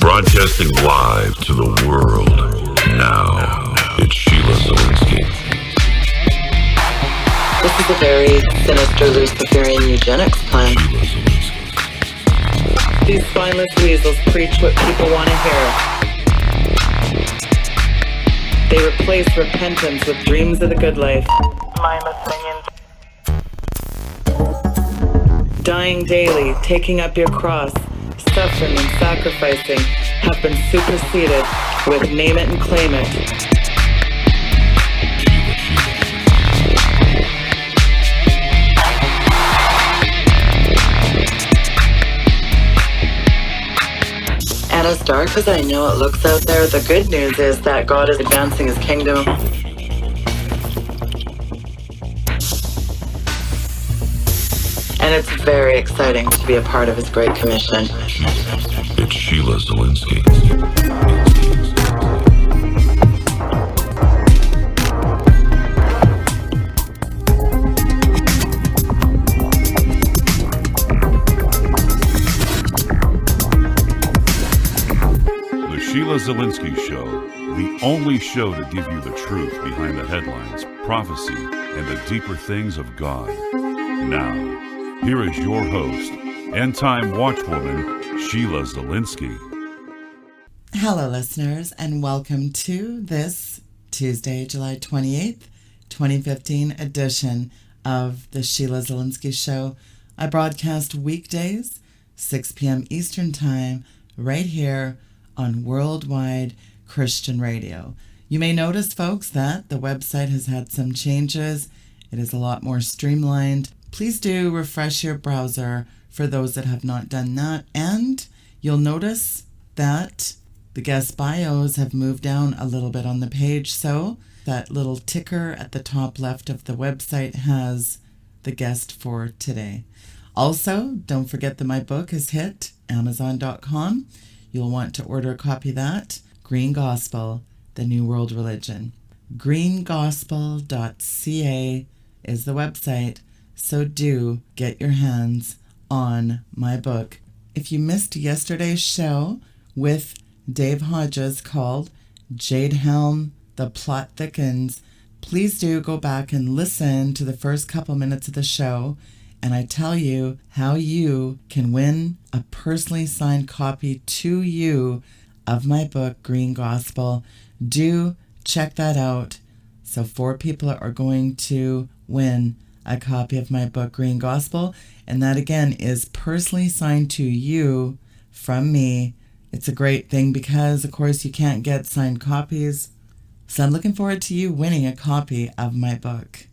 Broadcasting live to the world. Now, it's Sheila Zilinsky. This is a very sinister Luciferian eugenics plan. These spineless weasels preach what people want to hear. They replace repentance with dreams of the good life. Mindless minions. Dying daily, taking up your cross, suffering and sacrificing have been superseded with name it and claim it. And as dark as I know it looks out there, the good news is that God is advancing his kingdom. And it's very exciting to be a part of his great commission. It's Sheila Zilinsky. The Sheila Zilinsky Show, the only show to give you the truth behind the headlines, prophecy, and the deeper things of God. Now, here is your host, end-time watchwoman, Sheila Zilinsky. Hello, listeners, and welcome to this Tuesday, July 28th, 2015 edition of the Sheila Zilinsky Show. I broadcast weekdays, 6 p.m. Eastern Time, right here on Worldwide Christian Radio. You may notice, folks, that the website has had some changes. It is a lot more streamlined. Please do refresh your browser for those that have not done that. And you'll notice that the guest bios have moved down a little bit on the page. So that little ticker at the top left of the website has the guest for today. Also, don't forget that my book has hit Amazon.com. You'll want to order a copy of that. Green Gospel, The New World Religion. greengospel.ca is the website. So do get your hands on my book. If you missed yesterday's show with Dave Hodges called Jade Helm, The Plot Thickens, please do go back and listen to the first couple minutes of the show, and I tell you how you can win a personally signed copy to you of my book, Green Gospel. Do check that out. So 4 people are going to win a copy of my book, Green Gospel, and that again is personally signed to you from me. It's a great thing because, of course, you can't get signed copies. So I'm looking forward to you winning a copy of my book.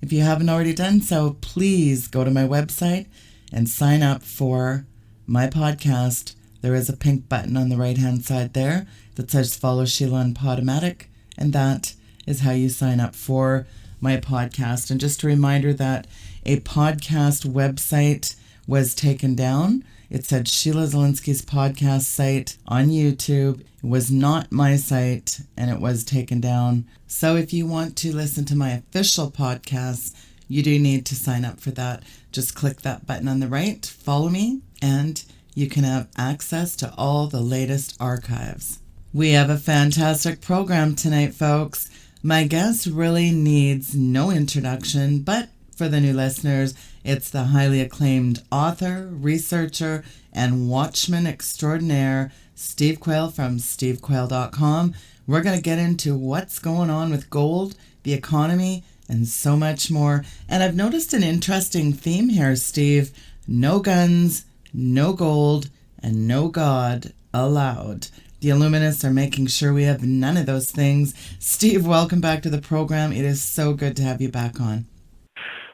If you haven't already done so, please go to my website and sign up for my podcast. There is a pink button on the right-hand side there that says Follow Sheila on Podomatic, and that is how you sign up for my podcast. And just a reminder that a podcast website was taken down. It said Sheila Zilinsky's podcast site on YouTube. It was not my site, and it was taken down. So if you want to listen to my official podcast, you do need to sign up for that. Just click that button on the right, follow me, and you can have access to all the latest archives. We have a fantastic program tonight, folks. My guest really needs no introduction, but for the new listeners, it's the highly acclaimed author, researcher, and watchman extraordinaire, Steve Quayle from stevequayle.com. We're going to get into what's going on with gold, the economy, and so much more. And I've noticed an interesting theme here, Steve. No guns, no gold, and no God allowed. The Illuminists are making sure we have none of those things. Steve, welcome back to the program. It is so good to have you back on.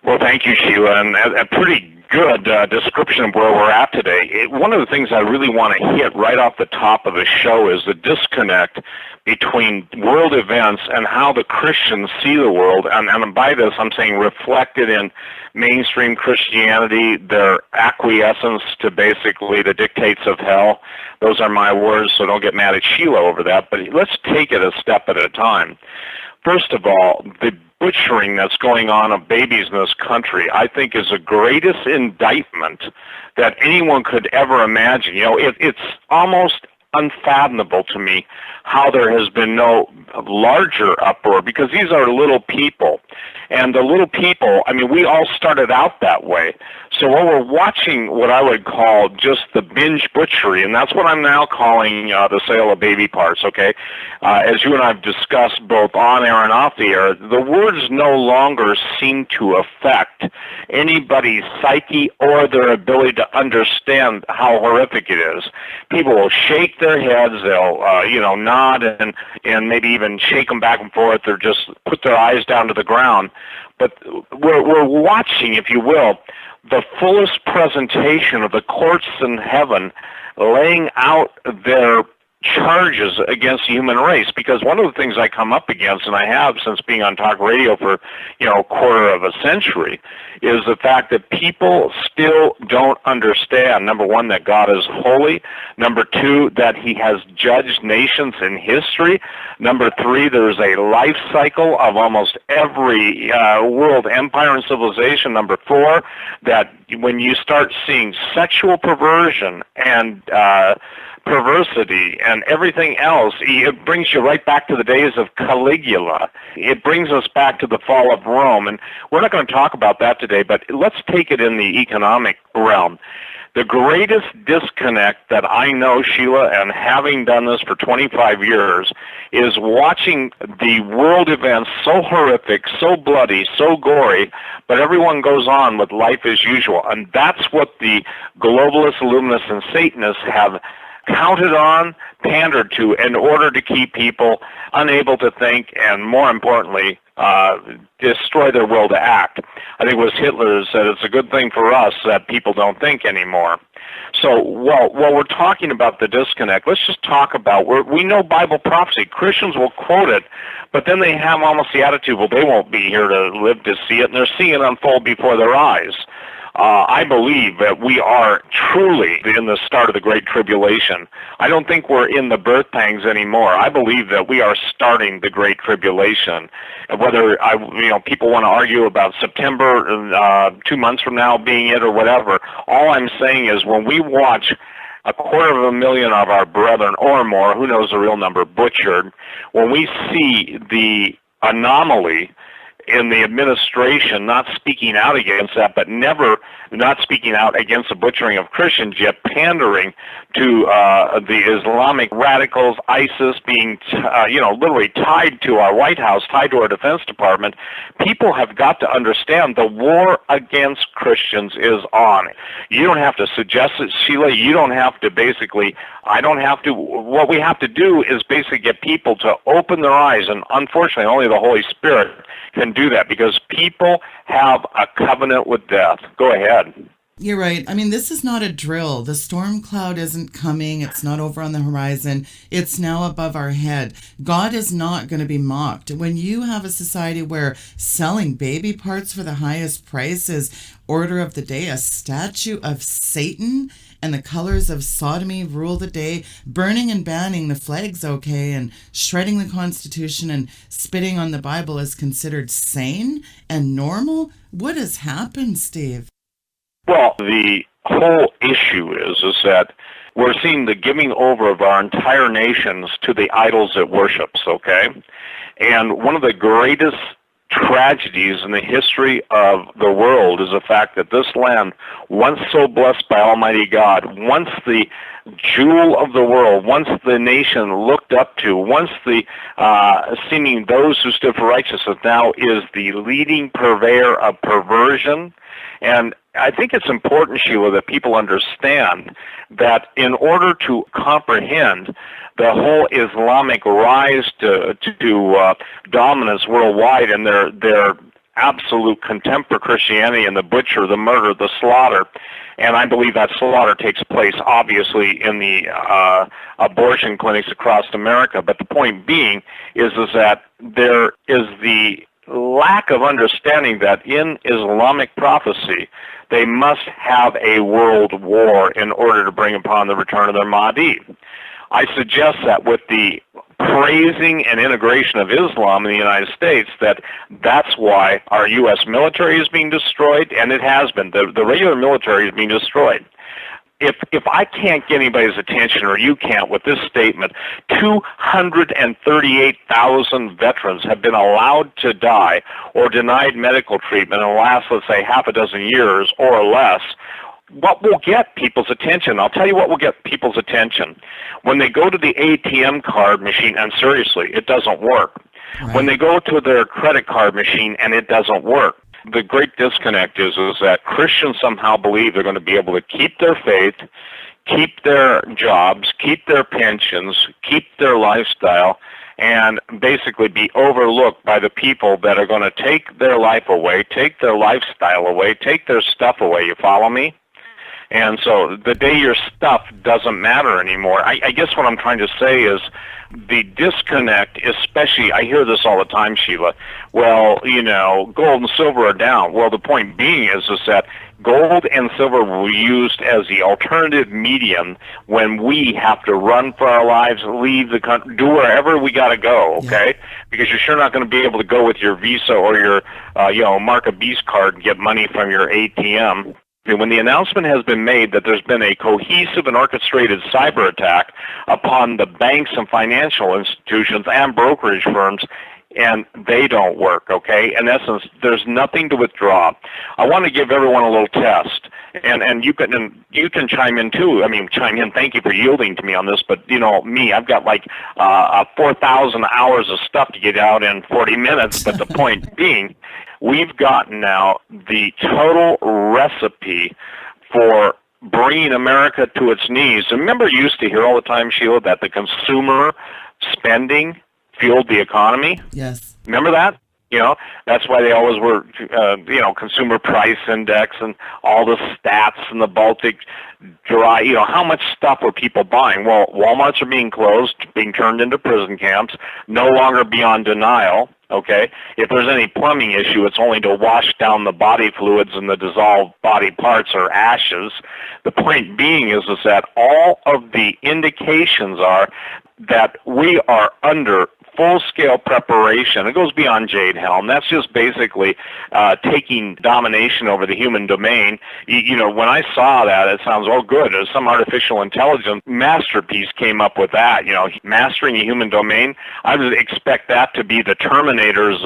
Well, thank you, Sheila, and a pretty good description of where we're at today. One of the things I really want to hit right off the top of the show is the disconnect between world events and how the Christians see the world. And by this, I'm saying reflected in mainstream Christianity, their acquiescence to basically the dictates of hell. Those are my words, so don't get mad at Sheila over that. But let's take it a step at a time. First of all, the butchering that's going on of babies in this country, I think, is the greatest indictment that anyone could ever imagine. You know, it's almost unfathomable to me how there has been no larger uproar, because these are little people. And the little people, I mean, we all started out that way. So while we're watching what I would call just the binge butchery, and that's what I'm now calling the sale of baby parts, okay? As you and I have discussed both on air and off the air, the words no longer seem to affect anybody's psyche or their ability to understand how horrific it is. People will shake their heads, they'll, nod and maybe even shake them back and forth, or just put their eyes down to the ground. But we're watching, if you will, the fullest presentation of the courts in heaven laying out their charges against the human race. Because one of the things I come up against, and I have since being on talk radio for, a quarter of a century, is the fact that people still don't understand, number one, that God is holy, number two, that he has judged nations in history, number three, there's a life cycle of almost every world empire and civilization, number four, that when you start seeing sexual perversion and perversity and everything else, it brings you right back to the days of Caligula. It brings us back to the fall of Rome, and we're not going to talk about that today, but let's take it in the economic realm. The greatest disconnect that I know, Sheila, and having done this for 25 years, is watching the world events so horrific, so bloody, so gory, but everyone goes on with life as usual. And that's what the globalists, illuminists, and Satanists have counted on, pandered to, in order to keep people unable to think, and more importantly, destroy their will to act. I think it was Hitler who said it's a good thing for us that people don't think anymore. So while we're talking about the disconnect, let's just talk about, we know Bible prophecy. Christians will quote it, but then they have almost the attitude, well, they won't be here to live to see it, and they're seeing it unfold before their eyes. I believe that we are truly in the start of the Great Tribulation. I don't think we're in the birth pangs anymore. I believe that we are starting the Great Tribulation. And whether people want to argue about September, 2 months from now being it or whatever, all I'm saying is when we watch 250,000 of our brethren or more, who knows the real number, butchered, when we see the anomaly in the administration not speaking out against that, but never not speaking out against the butchering of Christians, yet pandering to the Islamic radicals, ISIS being, literally tied to our White House, tied to our Defense Department. People have got to understand the war against Christians is on. You don't have to suggest it, Sheila. You don't have to I don't have to. What we have to do is basically get people to open their eyes, and unfortunately only the Holy Spirit can do that, because people have a covenant with death. Go ahead. You're right. I mean, this is not a drill. The storm cloud isn't coming. It's not over on the horizon. It's now above our head. God is not going to be mocked. When you have a society where selling baby parts for the highest price is order of the day, a statue of Satan and the colors of sodomy rule the day, burning and banning the flag's okay, and shredding the Constitution and spitting on the Bible is considered sane and normal, what has happened, Steve? Well, the whole issue is that we're seeing the giving over of our entire nations to the idols it worships, okay? And one of the greatest tragedies in the history of the world is the fact that this land, once so blessed by Almighty God, once the jewel of the world, once the nation looked up to, once the seeming those who stood for righteousness, now is the leading purveyor of perversion. And I think it's important, Sheila, that people understand that in order to comprehend the whole Islamic rise to dominance worldwide and their absolute contempt for Christianity and the butcher, the murder, the slaughter, and I believe that slaughter takes place obviously in the abortion clinics across America. But the point being is that there is the lack of understanding that in Islamic prophecy they must have a world war in order to bring upon the return of their Mahdi. I suggest that with the praising and integration of Islam in the United States, that's why our U.S. military is being destroyed, and it has been. The regular military is being destroyed. if I can't get anybody's attention, or you can't, with this statement, 238,000 veterans have been allowed to die or denied medical treatment in the last, let's say, half a dozen years or less. What will get people's attention? I'll tell you what will get people's attention. When they go to the ATM card machine, and seriously, it doesn't work. Right. When they go to their credit card machine and it doesn't work. The great disconnect is that Christians somehow believe they're going to be able to keep their faith, keep their jobs, keep their pensions, keep their lifestyle, and basically be overlooked by the people that are going to take their life away, take their lifestyle away, take their stuff away. You follow me? And so the day your stuff doesn't matter anymore, I guess what I'm trying to say is the disconnect, especially, I hear this all the time, Sheila, well, gold and silver are down. Well, the point being is that gold and silver were used as the alternative medium when we have to run for our lives, leave the country, do wherever we got to go, okay? Yeah. Because you're sure not going to be able to go with your Visa or your, Mark a Beast card and get money from your ATM. When the announcement has been made that there's been a cohesive and orchestrated cyber attack upon the banks and financial institutions and brokerage firms, and they don't work, okay? In essence, there's nothing to withdraw. I want to give everyone a little test, and you can chime in too. I mean, chime in. Thank you for yielding to me on this, but me, I've got like 4,000 hours of stuff to get out in 40 minutes. But the point being, we've gotten now the total recipe for bringing America to its knees. Remember, you used to hear all the time, Sheila, that the consumer spending fueled the economy? Yes. Remember that? That's why they always were, consumer price index and all the stats and the Baltic Dry. How much stuff were people buying? Well, Walmarts are being closed, being turned into prison camps, no longer beyond denial. Okay, if there's any plumbing issue, it's only to wash down the body fluids and the dissolved body parts or ashes. The point being is that all of the indications are that we are under full-scale preparation. It goes beyond Jade Helm. That's just basically taking domination over the human domain. When I saw that, it sounds, oh, good. Some artificial intelligence masterpiece came up with that. Mastering the human domain. I would expect that to be the Terminator's,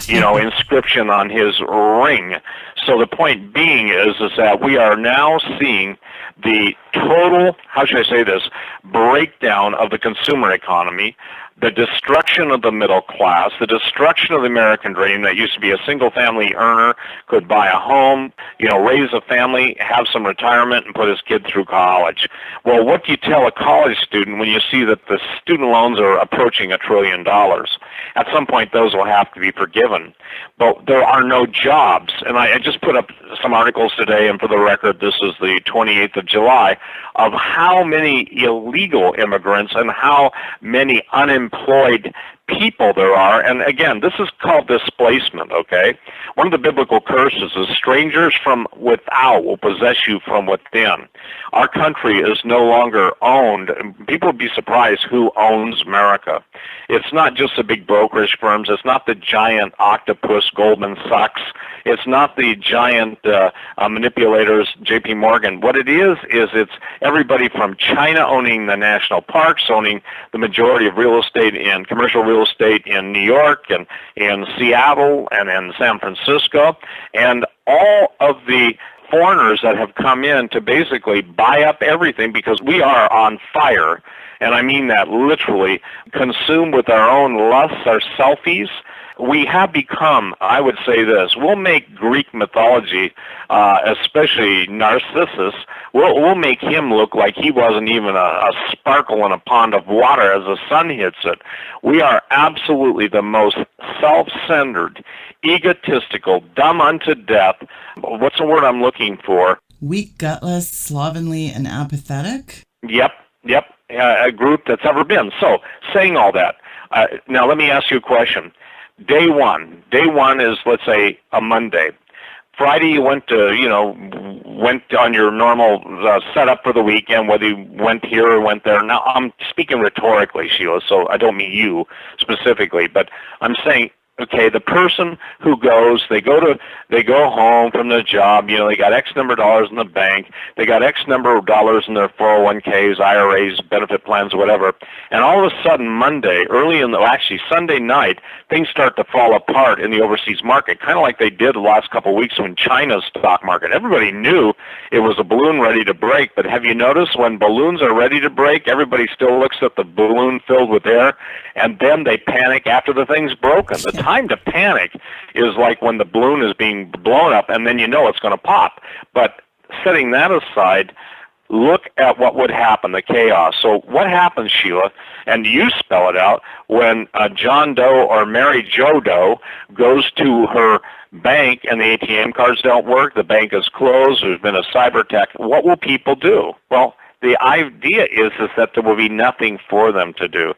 inscription on his ring. So the point being is that we are now seeing the total, how should I say this, breakdown of the consumer economy, the destruction of the middle class, the destruction of the American dream that used to be a single-family earner, could buy a home, raise a family, have some retirement, and put his kid through college. Well, what do you tell a college student when you see that the student loans are approaching $1 trillion? At some point, those will have to be forgiven. But there are no jobs. And I just put up some articles today, and for the record, this is the 28th of July, of how many illegal immigrants and how many unemployed people there are. And again, this is called displacement, okay? One of the biblical curses is strangers from without will possess you from within. Our country is no longer owned. People would be surprised who owns America. It's not just the big brokerage firms. It's not the giant octopus Goldman Sachs. It's not the giant manipulators, J.P. Morgan. What it is it's everybody from China owning the national parks, owning the majority of real estate in commercial real estate in New York and in Seattle and in San Francisco, and all of the foreigners that have come in to basically buy up everything because we are on fire. And I mean that literally, consumed with our own lusts, our selfies. We have become, I would say this, we'll make Greek mythology, especially Narcissus, we'll make him look like he wasn't even a sparkle in a pond of water as the sun hits it. We are absolutely the most self-centered, egotistical, dumb unto death. What's the word I'm looking for? Weak, gutless, slovenly, and apathetic? Yep. A group that's ever been. So, saying all that, now let me ask you a question. Day one is, let's say, a Monday. Friday you went on your normal setup for the weekend, whether you went here or went there. Now, I'm speaking rhetorically, Sheila, so I don't mean you specifically, but I'm saying Okay, the person who they go home from the job, they got X number of dollars in the bank, they got X number of dollars in their 401ks, IRAs, benefit plans, whatever, and all of a sudden Sunday night, things start to fall apart in the overseas market, kind of like they did the last couple of weeks when China's stock market. Everybody knew it was a balloon ready to break, but have you noticed when balloons are ready to break, everybody still looks at the balloon filled with air, and then they panic after the thing's broken. The time to panic is like when the balloon is being blown up, and then you know it's going to pop. But setting that aside, look at what would happen, the chaos. So what happens, Sheila, and you spell it out, when John Doe or Mary Jo Doe goes to her bank and the ATM cards don't work, the bank is closed, there's been a cyber attack, what will people do? Well, the idea is that there will be nothing for them to do.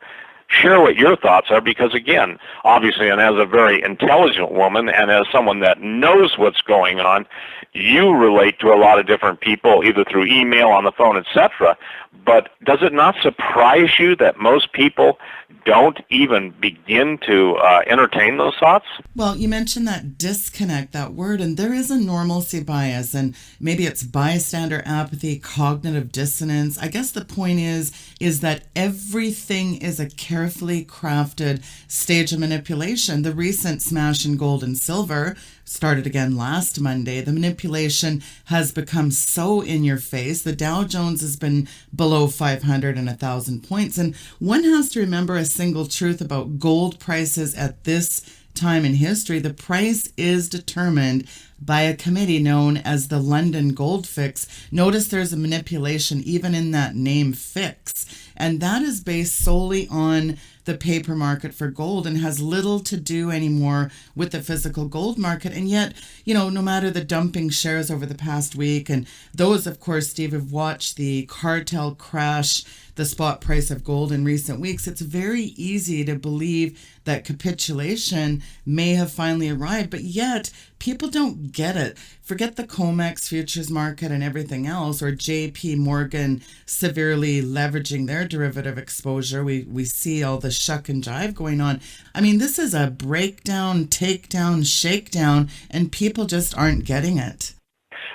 Share what your thoughts are, because again, obviously, and as a very intelligent woman and as someone that knows what's going on, you relate to a lot of different people, either through email, on the phone, etc. But does it not surprise you that most people don't even begin to entertain those thoughts? Well, you mentioned that disconnect, that word, and there is a normalcy bias, and maybe it's bystander apathy, cognitive dissonance. I guess the point is that everything is a carefully crafted stage of manipulation. The recent smash in gold and silver started again last Monday. The manipulation has become so in your face. The Dow Jones has been below 500 and 1,000 points. And one has to remember a single truth about gold prices at this time in history. The price is determined by a committee known as the London Gold Fix. Notice there's a manipulation even in that name, fix. And that is based solely on the paper market for gold and has little to do anymore with the physical gold market. And yet, no matter the dumping shares over the past week, and those, of course, Steve, have watched the cartel crash the spot price of gold in recent weeks, it's very easy to believe that capitulation may have finally arrived, but yet people don't get it. Forget the COMEX futures market and everything else, or JP Morgan severely leveraging their derivative exposure. We see all the shuck and jive going on. I mean, this is a breakdown, takedown, shakedown, and people just aren't getting it.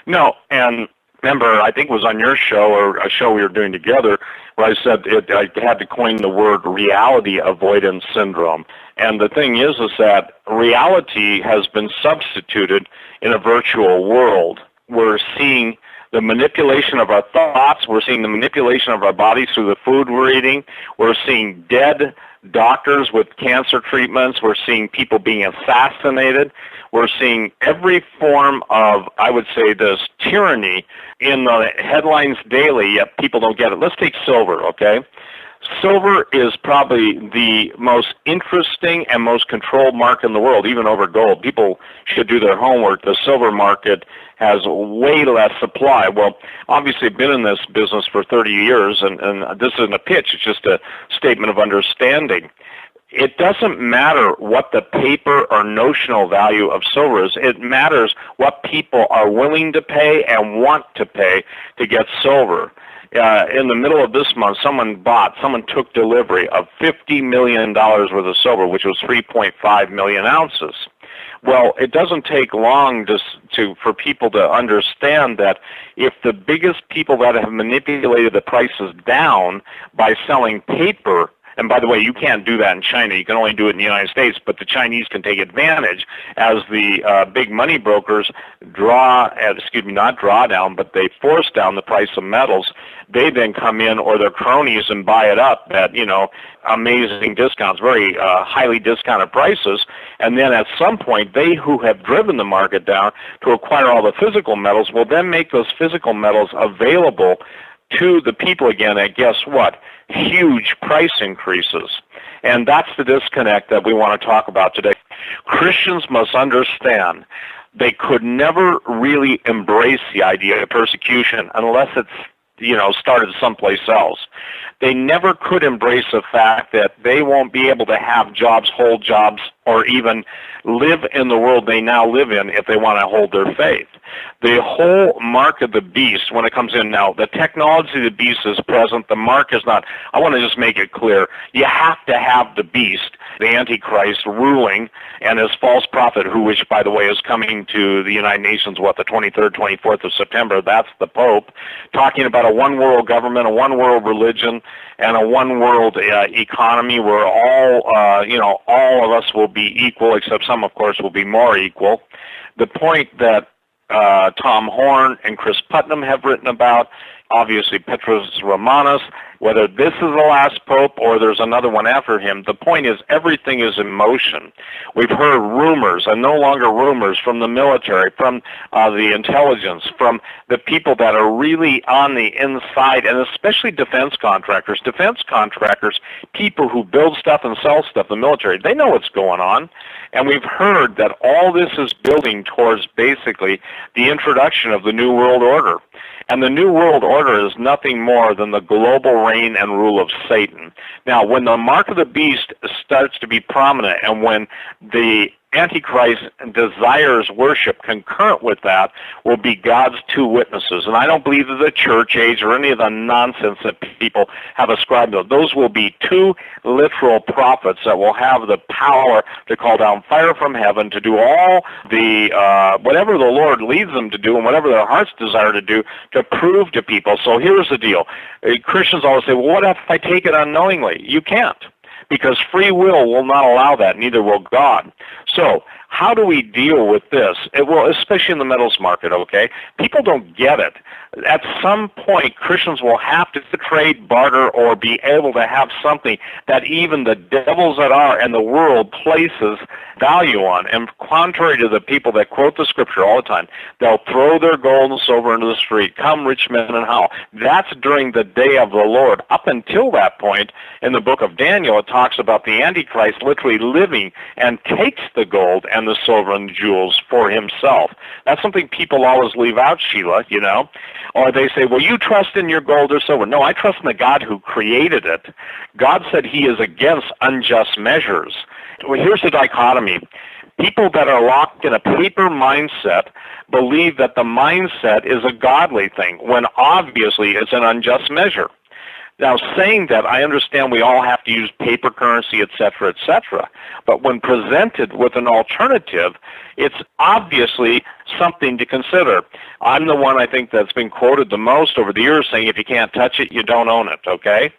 No, and remember, I think it was on your show or a show we were doing together where I said I had to coin the word reality avoidance syndrome. And the thing is that reality has been substituted in a virtual world. We're seeing the manipulation of our thoughts. We're seeing the manipulation of our bodies through the food we're eating. We're seeing dead doctors with cancer treatments. We're seeing people being assassinated. We're seeing every form of, I would say, this tyranny in the headlines daily, yet people don't get it. Let's take silver, okay? Silver is probably the most interesting and most controlled market in the world, even over gold. People should do their homework. The silver market has way less supply. Well, obviously, I've been in this business for 30 years, and this isn't a pitch. It's just a statement of understanding. It doesn't matter what the paper or notional value of silver is. It matters what people are willing to pay and want to pay to get silver. In the middle of this month, someone took delivery of $50 million worth of silver, which was 3.5 million ounces. Well, it doesn't take long for people to understand that if the biggest people that have manipulated the prices down by selling paper, and by the way, you can't do that in China. You can only do it in the United States, but the Chinese can take advantage as the big money brokers not draw down, but they force down the price of metals. They then come in, or their cronies, and buy it up at, amazing discounts, very highly discounted prices. And then at some point, they who have driven the market down to acquire all the physical metals will then make those physical metals available to the people again at, guess what, huge price increases. And that's the disconnect that we want to talk about today. Christians must understand they could never really embrace the idea of persecution unless it's started someplace else. They never could embrace the fact that they won't be able to have jobs, hold jobs, or even live in the world they now live in if they want to hold their faith. The whole mark of the beast, when it comes in now, the technology of the beast is present, the mark is not. I want to just make it clear, you have to have the beast, the Antichrist, ruling, and his false prophet, which, by the way, is coming to the United Nations, the 23rd, 24th of September, that's the Pope, talking about a one-world government, a one-world religion, and a one-world economy where all of us will be equal, except some, of course, will be more equal. The point that Tom Horn and Chris Putnam have written about, obviously Petrus Romanus, whether this is the last pope or there's another one after him, the point is everything is in motion. We've heard rumors, and no longer rumors, from the military, from the intelligence, from the people that are really on the inside, and especially defense contractors. Defense contractors, people who build stuff and sell stuff, the military, they know what's going on. And we've heard that all this is building towards basically the introduction of the New World Order. And the New World Order is nothing more than the global reign and rule of Satan. Now, when the mark of the beast starts to be prominent, and when the Antichrist desires worship concurrent with that, will be God's two witnesses. And I don't believe that the church age or any of the nonsense that people have ascribed to. Those will be two literal prophets that will have the power to call down fire from heaven, to do all the whatever the Lord leads them to do and whatever their hearts desire to do, to prove to people. So here's the deal. Christians always say, well, what if I take it unknowingly? You can't, because free will not allow that, neither will God. So how do we deal with this? Especially in the metals market, okay? People don't get it. At some point, Christians will have to trade, barter, or be able to have something that even the devils that are in the world places value on. And contrary to the people that quote the scripture all the time, they'll throw their gold and silver into the street, come rich men and howl. That's during the day of the Lord. Up until that point, in the book of Daniel, it talks about the Antichrist literally living and takes the gold and the silver and the jewels for himself. That's something people always leave out, Sheila, Or they say, well, you trust in your gold or silver. No, I trust in the God who created it. God said he is against unjust measures. Well, here's the dichotomy. People that are locked in a paper mindset believe that the mindset is a godly thing, when obviously it's an unjust measure. Now, saying that, I understand we all have to use paper currency, et cetera, but when presented with an alternative, it's obviously something to consider. I'm the one, I think, that's been quoted the most over the years saying, if you can't touch it, you don't own it, okay?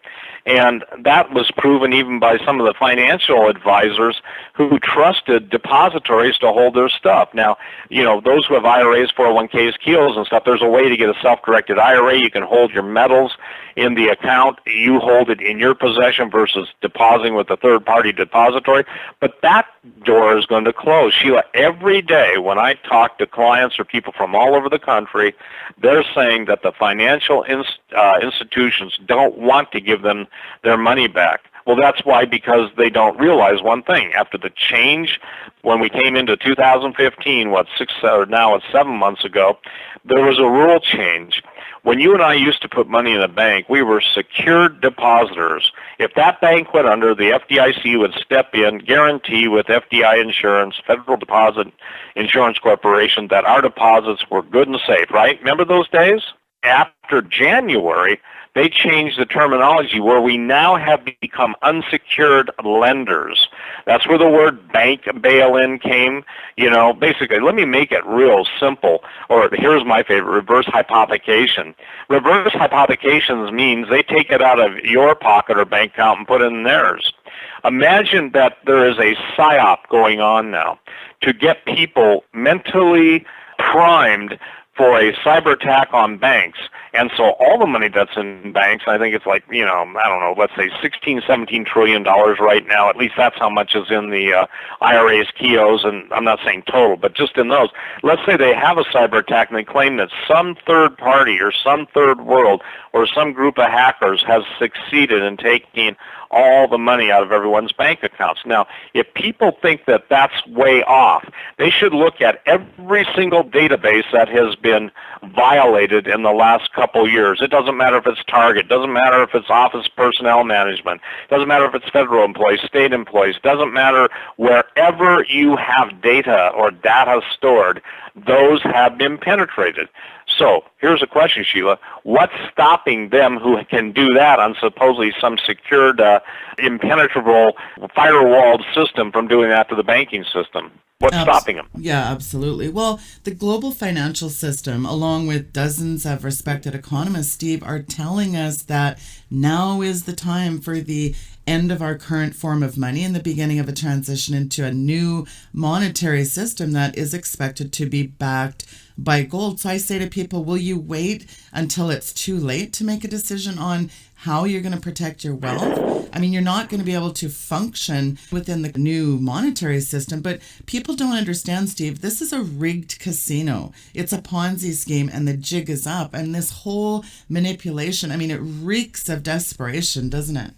And that was proven even by some of the financial advisors who trusted depositories to hold their stuff. Now, those who have IRAs, 401ks, Keels and stuff, there's a way to get a self-directed IRA. You can hold your metals in the account. You hold it in your possession versus depositing with a third-party depository. But that door is going to close. Sheila, every day when I talk to clients or people from all over the country, they're saying that the financial institutions don't want to give them their money back. Well, that's why, because they don't realize one thing. After the change, when we came into 2015, now it's 7 months ago, there was a rule change. When you and I used to put money in a bank, we were secured depositors. If that bank went under, the FDIC would step in, guarantee with FDI Insurance, Federal Deposit Insurance Corporation, that our deposits were good and safe, right? Remember those days? After January, they changed the terminology where we now have become unsecured lenders. That's where the word bank bail-in came. Basically, let me make it real simple. Or here's my favorite, reverse hypothecation. Reverse hypothecations means they take it out of your pocket or bank account and put it in theirs. Imagine that there is a psyop going on now to get people mentally primed for a cyber attack on banks. And so all the money that's in banks, I think it's like, let's say $16-17 trillion right now. At least that's how much is in the IRAs, KEOs, and I'm not saying total, but just in those. Let's say they have a cyber attack and they claim that some third party or some third world or some group of hackers has succeeded in taking all the money out of everyone's bank accounts. Now, if people think that that's way off, they should look at every single database that has been violated in the last couple couple of years. It doesn't matter if it's Target, doesn't matter if it's office personnel management, doesn't matter if it's federal employees, state employees, doesn't matter wherever you have data or data stored, those have been penetrated. So here's a question, Sheila. What's stopping them who can do that on supposedly some secured, impenetrable, firewalled system from doing that to the banking system? What's stopping them? Yeah, absolutely. Well, the global financial system, along with dozens of respected economists, Steve, are telling us that now is the time for the end of our current form of money and the beginning of a transition into a new monetary system that is expected to be backed by gold. So I say to people, will you wait until it's too late to make a decision on how you're going to protect your wealth? I mean, you're not going to be able to function within the new monetary system, but people don't understand, Steve, this is a rigged casino. It's a Ponzi scheme and the jig is up. And this whole manipulation, I mean, it reeks of desperation, doesn't it?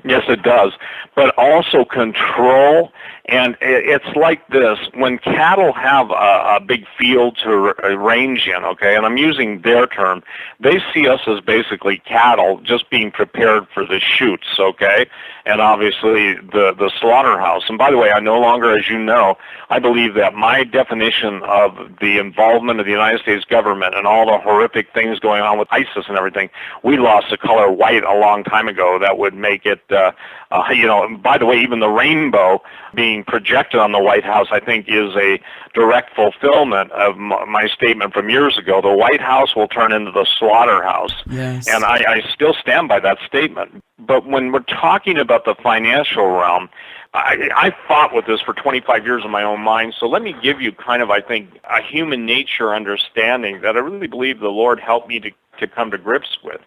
Yes, it does, but also control. And it's like this: when cattle have a big field to range in, okay, and I'm using their term, they see us as basically cattle just being prepared for the chutes, okay, and obviously the slaughterhouse. And by the way, I no longer, as you know, I believe that my definition of the involvement of the United States government and all the horrific things going on with ISIS and everything, we lost the color white a long time ago. That would make it, and by the way, even the rainbow being projected on the White House, I think, is a direct fulfillment of my statement from years ago. The White House will turn into the slaughterhouse. Yes. And I still stand by that statement. But when we're talking about the financial realm, I fought with this for 25 years in my own mind, so let me give you kind of, I think, a human nature understanding that I really believe the Lord helped me to come to grips with.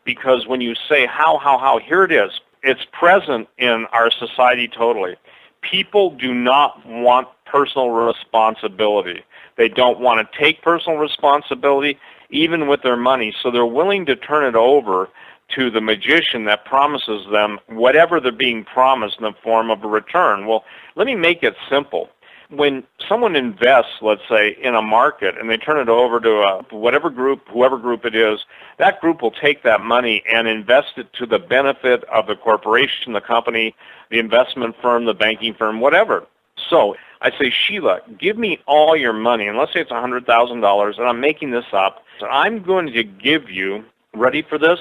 Because when you say how, here it is. It's present in our society totally. People do not want personal responsibility. They don't want to take personal responsibility even with their money, so they're willing to turn it over to the magician that promises them whatever they're being promised in the form of a return. Well, let me make it simple. When someone invests, let's say, in a market and they turn it over to whatever group, whoever group it is, that group will take that money and invest it to the benefit of the corporation, the company, the investment firm, the banking firm, whatever. So I say, Sheila, give me all your money, and let's say it's $100,000, and I'm making this up. So I'm going to give you, ready for this?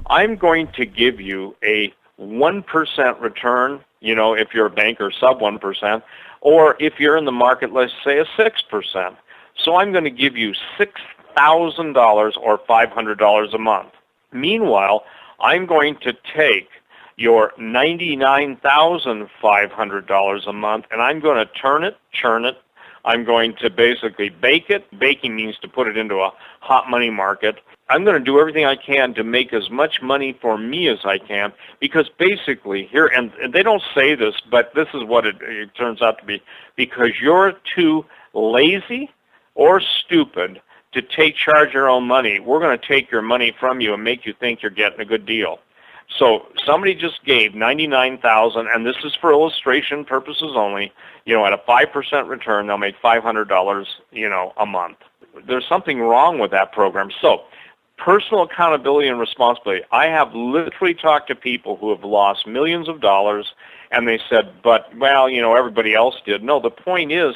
I'm going to give you a 1% return, if you're a banker, sub 1%, or if you're in the market, let's say a 6%. So I'm going to give you $6,000 or $500 a month. Meanwhile, I'm going to take your $99,500 a month, and I'm going to churn it. I'm going to basically bake it. Baking means to put it into a hot money market. I'm going to do everything I can to make as much money for me as I can, because basically here, and they don't say this, but this is what it turns out to be, because you're too lazy or stupid to take charge of your own money, we're going to take your money from you and make you think you're getting a good deal. So somebody just gave $99,000, and this is for illustration purposes only, at a 5% return, they'll make $500, a month. There's something wrong with that program. So personal accountability and responsibility. I have literally talked to people who have lost millions of dollars, and they said, everybody else did. No, the point is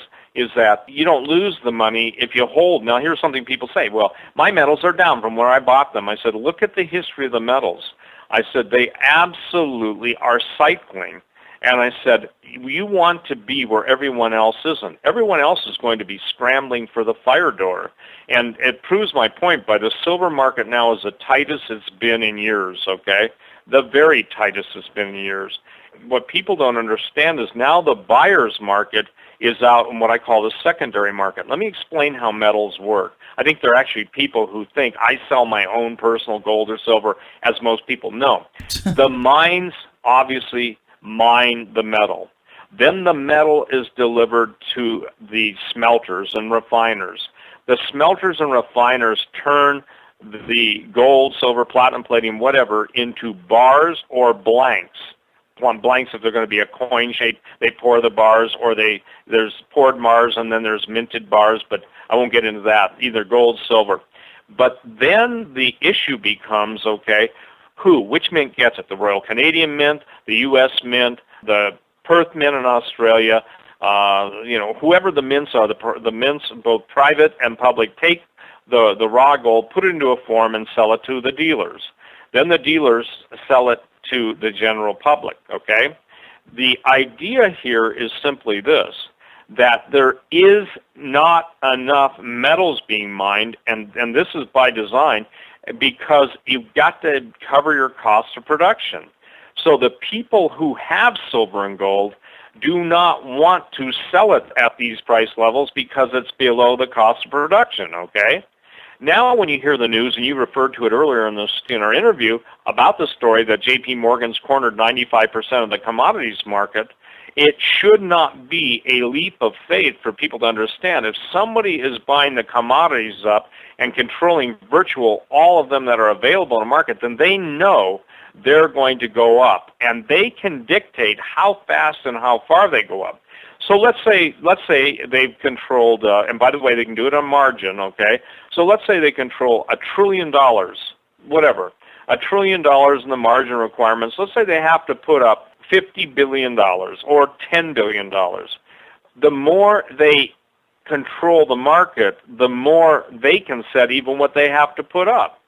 that you don't lose the money if you hold. Now, here's something people say. Well, my metals are down from where I bought them. I said, look at the history of the metals. I said, they absolutely are cycling. And I said, you want to be where everyone else isn't. Everyone else is going to be scrambling for the fire door. And it proves my point by the silver market now is the tightest it's been in years, okay? The very tightest it's been in years. What people don't understand is now the buyer's market is out in what I call the secondary market. Let me explain how metals work. I think there are actually people who think I sell my own personal gold or silver, as most people know. The mines obviously mine the metal. Then the metal is delivered to the smelters and refiners. The smelters and refiners turn the gold, silver, platinum, palladium, whatever, into bars or blanks. On blanks, if they're going to be a coin shape, they pour the bars, or there's poured bars and then there's minted bars, but I won't get into that, either gold, silver. But then the issue becomes, okay, which mint gets it? The Royal Canadian Mint, the U.S. Mint, the Perth Mint in Australia, whoever the mints are, the mints, both private and public, take the raw gold, put it into a form, and sell it to the dealers. Then the dealers sell it to the general public, okay? The idea here is simply this, that there is not enough metals being mined, and this is by design, because you've got to cover your costs of production. So the people who have silver and gold do not want to sell it at these price levels because it's below the cost of production, okay? Now when you hear the news, and you referred to it earlier in our interview about the story that J.P. Morgan's cornered 95% of the commodities market, it should not be a leap of faith for people to understand. If somebody is buying the commodities up and controlling all of them that are available in the market, then they know they're going to go up, and they can dictate how fast and how far they go up. So let's say they've controlled, and by the way, they can do it on margin, okay? So let's say they control $1 trillion, whatever, $1 trillion in the margin requirements. Let's say they have to put up $50 billion or $10 billion. The more they control the market, the more they can set even what they have to put up.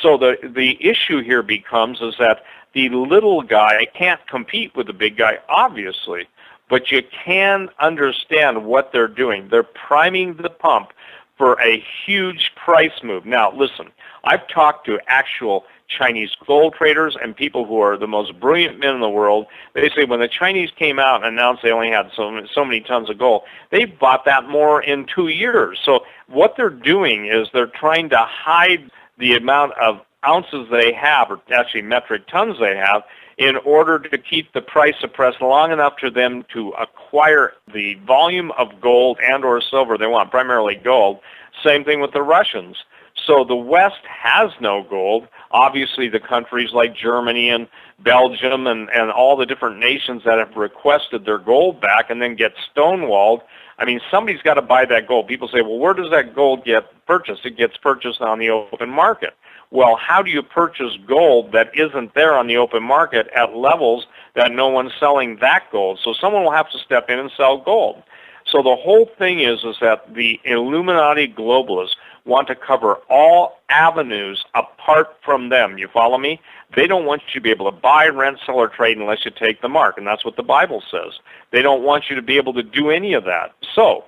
So the issue here becomes is that the little guy can't compete with the big guy, obviously, but you can understand what they're doing. They're priming the pump for a huge price move. Now, listen, I've talked to actual Chinese gold traders and people who are the most brilliant men in the world. They say when the Chinese came out and announced they only had so many tons of gold, they bought that more in 2 years. So what they're doing is they're trying to hide the amount of ounces they have, or actually metric tons they have, in order to keep the price suppressed long enough for them to acquire the volume of gold and or silver they want, primarily gold. Same thing with the Russians. So the West has no gold. Obviously, the countries like Germany and Belgium and all the different nations that have requested their gold back and then get stonewalled, I mean, somebody's got to buy that gold. People say, well, where does that gold get purchased? It gets purchased on the open market. Well, how do you purchase gold that isn't there on the open market at levels that no one's selling that gold? So someone will have to step in and sell gold. So the whole thing is that the Illuminati globalists want to cover all avenues apart from them. You follow me? They don't want you to be able to buy, rent, sell, or trade unless you take the mark, and that's what the Bible says. They don't want you to be able to do any of that. So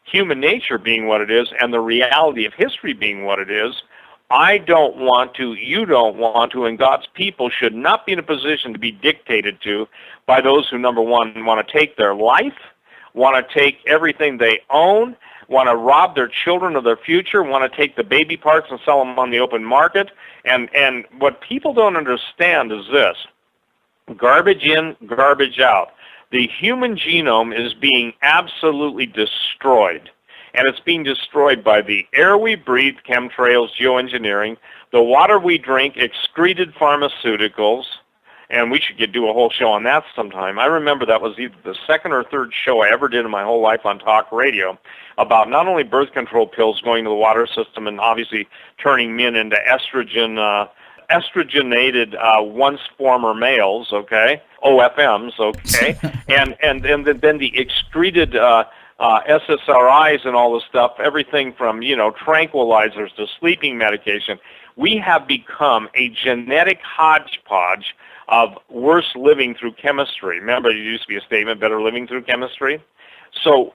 human nature being what it is and the reality of history being what it is, I don't want to, you don't want to, and God's people should not be in a position to be dictated to by those who, number one, want to take their life, want to take everything they own, want to rob their children of their future, want to take the baby parts and sell them on the open market. And what people don't understand is this: garbage in, garbage out. The human genome is being absolutely destroyed. And it's being destroyed by the air we breathe, chemtrails, geoengineering, the water we drink, excreted pharmaceuticals, and we should do a whole show on that sometime. I remember that was either the second or third show I ever did in my whole life on talk radio about not only birth control pills going to the water system and obviously turning men into estrogenated once former males, okay, OFMs, okay, and then the excreted SSRIs and all this stuff, everything from, tranquilizers to sleeping medication. We have become a genetic hodgepodge of worse living through chemistry. Remember, there used to be a statement, better living through chemistry? So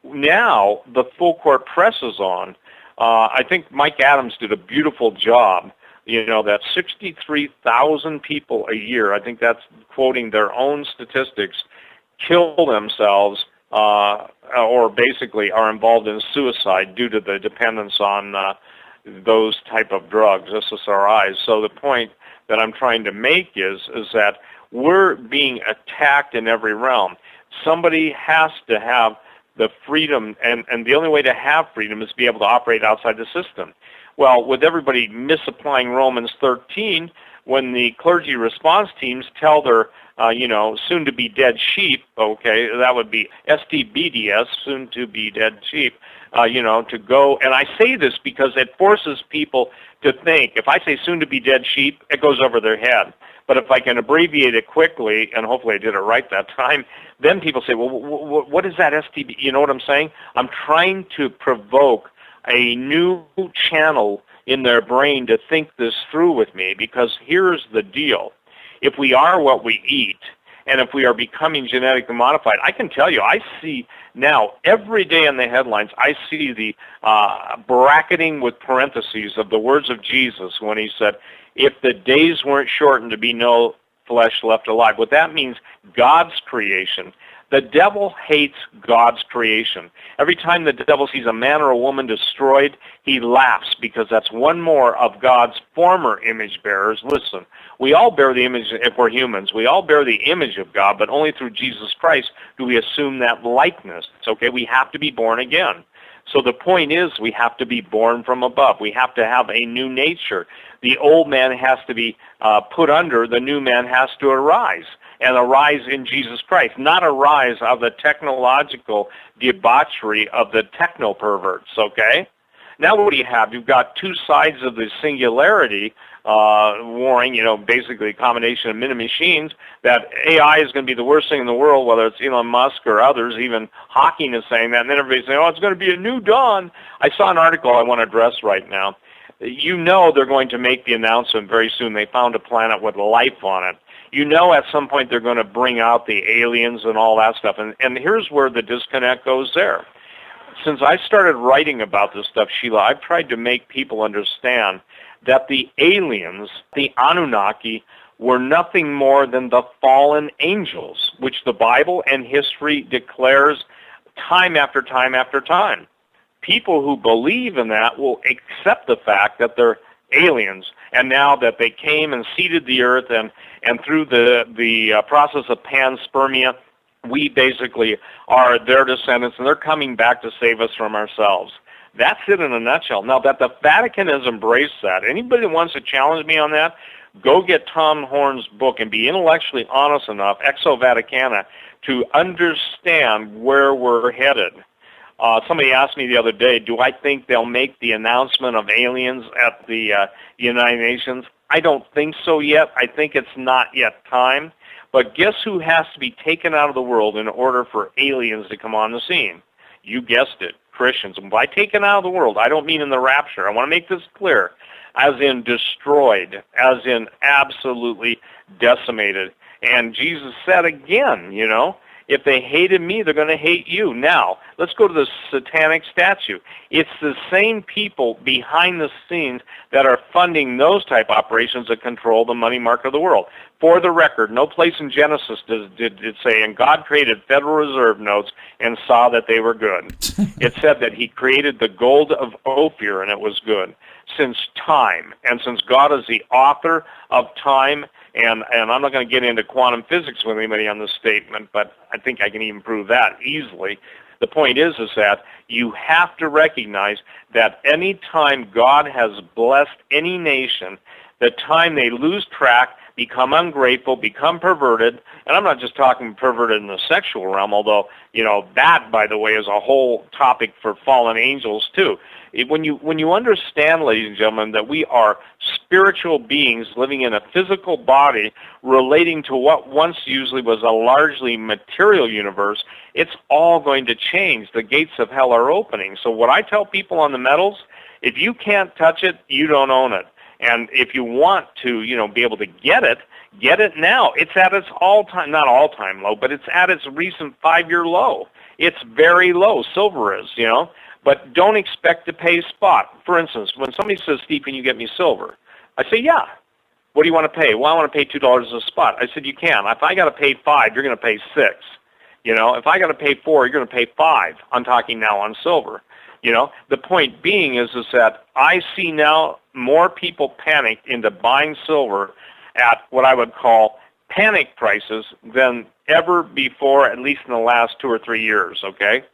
now the full court press is on. I think Mike Adams did a beautiful job. That 63,000 people a year, I think that's quoting their own statistics, kill themselves or basically are involved in suicide due to the dependence on those type of drugs, SSRIs. So the point that I'm trying to make is that we're being attacked in every realm. Somebody has to have the freedom, and the only way to have freedom is to be able to operate outside the system. Well, with everybody misapplying Romans 13, when the clergy response teams tell their soon-to-be dead sheep, okay, that would be STBDS, soon-to-be dead sheep, to go. And I say this because it forces people to think. If I say soon-to-be dead sheep, it goes over their head. But if I can abbreviate it quickly, and hopefully I did it right that time, then people say, well, what is that STB? You know what I'm saying? I'm trying to provoke a new channel in their brain to think this through with me, because here's the deal. If we are what we eat, and if we are becoming genetically modified, I can tell you, I see now every day in the headlines, I see the bracketing with parentheses of the words of Jesus when he said, if the days weren't shortened to be no flesh left alive. What that means, God's creation. The devil hates God's creation. Every time the devil sees a man or a woman destroyed, he laughs, because that's one more of God's former image bearers. Listen, we all bear the image, if we're humans, we all bear the image of God, but only through Jesus Christ do we assume that likeness. Okay, we have to be born again. So the point is, we have to be born from above. We have to have a new nature. The old man has to be put under. The new man has to arise, and arise in Jesus Christ, not arise of the technological debauchery of the techno-perverts, okay? Now what do you have? You've got two sides of the singularity warring, basically a combination of many machines, that AI is going to be the worst thing in the world, whether it's Elon Musk or others. Even Hawking is saying that, and then everybody's saying, it's going to be a new dawn. I saw an article I want to address right now. They're going to make the announcement very soon. They found a planet with life on it. At some point they're going to bring out the aliens and all that stuff. And here's where the disconnect goes there. Since I started writing about this stuff, Sheila, I've tried to make people understand that the aliens, the Anunnaki, were nothing more than the fallen angels, which the Bible and history declares time after time after time. People who believe in that will accept the fact that they're aliens, and now that they came and seeded the earth, and through the process of panspermia, we basically are their descendants, and they're coming back to save us from ourselves. That's it in a nutshell. Now, that the Vatican has embraced that, anybody that wants to challenge me on that, go get Tom Horn's book and be intellectually honest enough, Exo Vaticana, to understand where we're headed. Somebody asked me the other day, do I think they'll make the announcement of aliens at the United Nations? I don't think so yet. I think it's not yet time. But guess who has to be taken out of the world in order for aliens to come on the scene? You guessed it, Christians. And by taken out of the world, I don't mean in the rapture. I want to make this clear. As in destroyed, as in absolutely decimated. And Jesus said again, if they hated me, they're going to hate you. Now, let's go to the satanic statue. It's the same people behind the scenes that are funding those type operations that control the money market of the world. For the record, no place in Genesis did it say, and God created Federal Reserve notes and saw that they were good. It said that he created the gold of Ophir, and it was good. Since time, and since God is the author of time, and I'm not going to get into quantum physics with anybody on this statement, but I think I can even prove that easily. The point is that you have to recognize that any time God has blessed any nation, the time they lose track, become ungrateful, become perverted, and I'm not just talking perverted in the sexual realm, although, that, by the way, is a whole topic for fallen angels, too. When you understand, ladies and gentlemen, that we are spiritual beings living in a physical body relating to what once usually was a largely material universe, it's all going to change. The gates of hell are opening. So what I tell people on the metals, if you can't touch it, you don't own it. And if you want to, be able to get it now. It's at its all-time, not all-time low, but it's at its recent 5-year low. It's very low. Silver is, But don't expect to pay spot. For instance, when somebody says, Steve, can you get me silver? I say, yeah. What do you want to pay? Well, I want to pay $2 a spot. I said, you can. If I got to pay $5, you're going to pay $6. If I got to pay $4, you're going to pay $5. I'm talking now on silver. The point being is that I see now more people panicked into buying silver at what I would call panic prices than ever before, at least in the last 2 or 3 years, okay?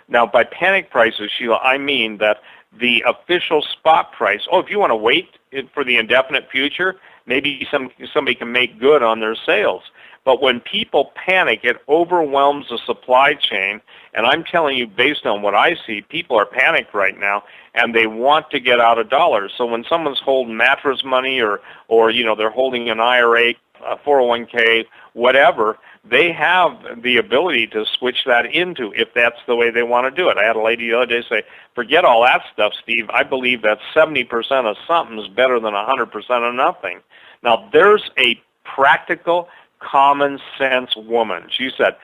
Now, by panic prices, Sheila, I mean that the official spot price, if you want to wait for the indefinite future, maybe somebody can make good on their sales. But when people panic, it overwhelms the supply chain. And I'm telling you, based on what I see, people are panicked right now, and they want to get out of dollars. So when someone's holding mattress money or they're holding an IRA, a 401k, whatever, they have the ability to switch that into if that's the way they want to do it. I had a lady the other day say, forget all that stuff, Steve. I believe that 70% of something is better than 100% of nothing. Now, there's a practical, common sense woman. She said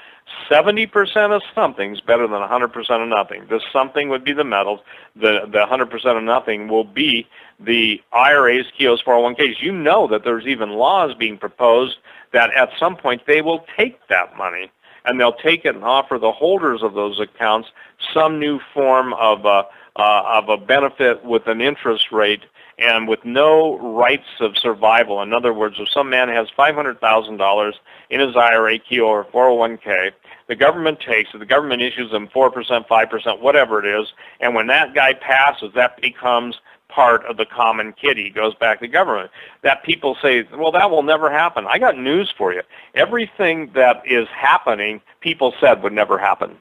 70% of something is better than 100% of nothing. The something would be the metals. The 100% of nothing will be the IRAs, Keoghs, 401ks. You know that there's even laws being proposed that at some point they will take that money and they'll take it and offer the holders of those accounts some new form of a benefit with an interest rate and with no rights of survival. In other words, if some man has $500,000 in his IRA, Keogh, or 401k, the government takes it, the government issues them 4%, 5%, whatever it is, and when that guy passes, that becomes part of the common kitty, goes back to government. That people say, well, that will never happen. I got news for you. Everything that is happening, people said would never happen.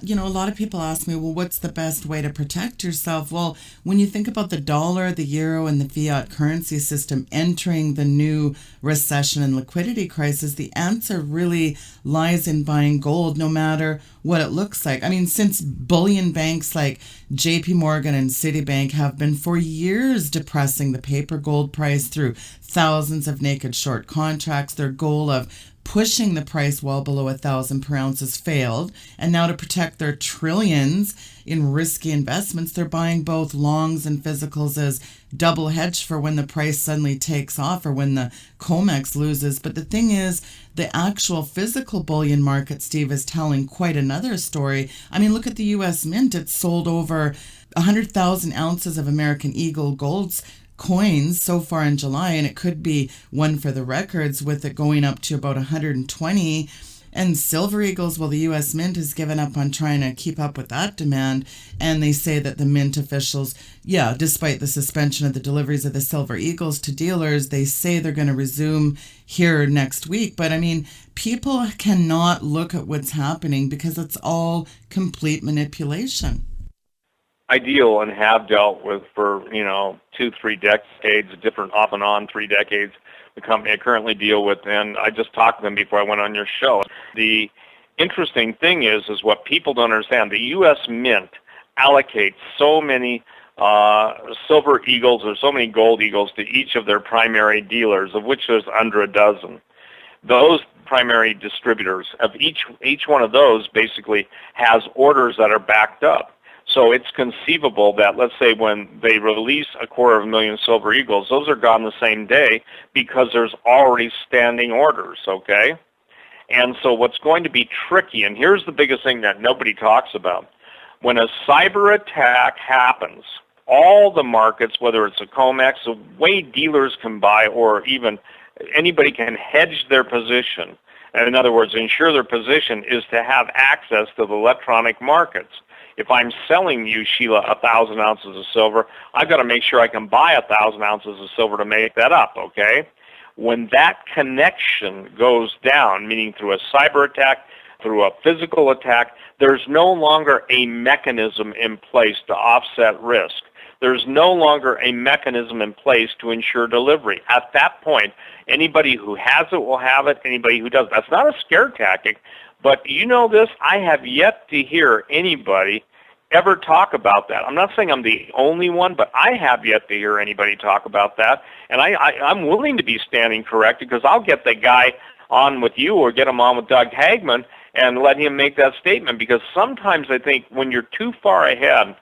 You know, a lot of people ask me, well, what's the best way to protect yourself? Well, when you think about the dollar, the euro, and the fiat currency system entering the new recession and liquidity crisis, the answer really lies in buying gold, no matter what it looks like. I mean, since bullion banks like JP Morgan and Citibank have been for years depressing the paper gold price through thousands of naked short contracts, their goal of pushing the price well below 1,000 per ounce has failed. And now to protect their trillions in risky investments, they're buying both longs and physicals as double hedge for when the price suddenly takes off or when the COMEX loses. But the thing is, the actual physical bullion market, Steve, is telling quite another story. I mean, look at the U.S. Mint. It's sold over 100,000 ounces of American Eagle golds coins so far in July, and it could be one for the records with it going up to about 120. And Silver Eagles, well, the U.S. Mint has given up on trying to keep up with that demand, and they say that the Mint officials, despite the suspension of the deliveries of the Silver Eagles to dealers, they say they're going to resume here next week. But I mean, people cannot look at what's happening because it's all complete manipulation. I deal and have dealt with for 2-3 decades, different off and on 3 decades, the company I currently deal with, and I just talked to them before I went on your show. The interesting thing is what people don't understand. The U.S. Mint allocates so many Silver Eagles or so many Gold Eagles to each of their primary dealers, of which there's under a dozen. Those primary distributors of each one of those basically has orders that are backed up. So it's conceivable that, let's say, when they release 250,000 Silver Eagles, those are gone the same day because there's already standing orders, okay? And so what's going to be tricky, and here's the biggest thing that nobody talks about. When a cyber attack happens, all the markets, whether it's a COMEX, the way dealers can buy or even anybody can hedge their position, and in other words, ensure their position, is to have access to the electronic markets. If I'm selling you, Sheila, 1,000 ounces of silver, I've got to make sure I can buy 1,000 ounces of silver to make that up, okay? When that connection goes down, meaning through a cyber attack, through a physical attack, there's no longer a mechanism in place to offset risk. There's no longer a mechanism in place to ensure delivery. At that point, anybody who has it will have it, anybody who doesn't. That's not a scare tactic. But you know this, I have yet to hear anybody ever talk about that. I'm not saying I'm the only one, but I have yet to hear anybody talk about that. And I'm willing to be standing corrected because I'll get the guy on with you or get him on with Doug Hagman and let him make that statement. Because sometimes I think when you're too far ahead